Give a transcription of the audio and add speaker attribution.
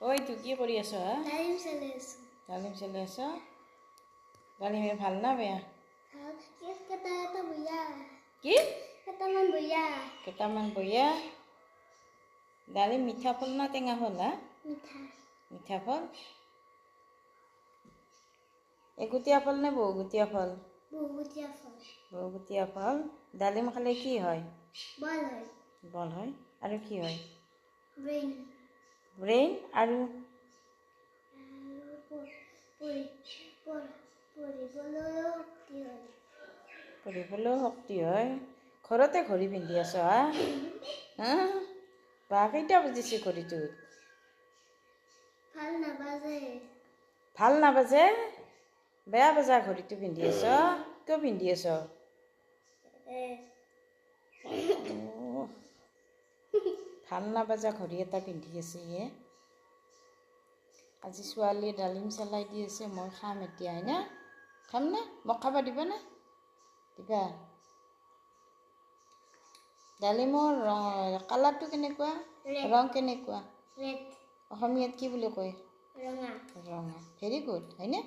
Speaker 1: ঐ তুই কি কৰি আছ হা?
Speaker 2: ডালিম চলাই আছো।
Speaker 1: ডালিম চলাই আছ? ডালিমে ভাল না বেয়া?
Speaker 2: কেইটা বঢ়িয়া।
Speaker 1: কি?
Speaker 2: কেইটামান বঢ়িয়া।
Speaker 1: কেইটামান বঢ়িয়া? ডালিম মিঠা ফল না টেঙা ফল হা?
Speaker 2: মিঠা।
Speaker 1: মিঠা ফল? এগুটীয়া ফল নে বহুগুটীয়া ফল?
Speaker 2: বহুগুটীয়া ফল।
Speaker 1: বহুগুটীয়া ফল। ডালিম খালে কি হয়?
Speaker 2: বল হয়।
Speaker 1: বল হয় আৰু কি হয়?
Speaker 2: ব্ৰেইন।
Speaker 1: ব্ৰেইন আৰু
Speaker 2: পঢ়িবলৈও শক্তি হয়।
Speaker 1: পঢ়িবলৈও শক্তি হয়। ঘৰতে ঘড়ী পিন্ধি আছ হা? হা? বা কেইটা বাজিছে ঘড়ীটোত?
Speaker 2: ভাল নাবাজে।
Speaker 1: ভাল নাবাজে? বেয়া বজা ঘড়ীটো পিন্ধি আছ? কিয় পিন্ধি আছ? ভাল নাবাজা ঘড়ী এটা পিন্ধি আছে ইয়ে। আজি ছোৱালীয়ে ডালিম চেলাই দি আছে, মই খাম এতিয়া হয়নে? খাম নে? মোক খাব দিবানে? দিবা? ডালিমৰ কালাৰটো কেনেকুৱা? ৰং কেনেকুৱা?
Speaker 2: ৰেড।
Speaker 1: অসমীয়াত কি বুলি কয়?
Speaker 2: ৰঙা।
Speaker 1: ৰঙা। ভেৰি গুড হয়নে?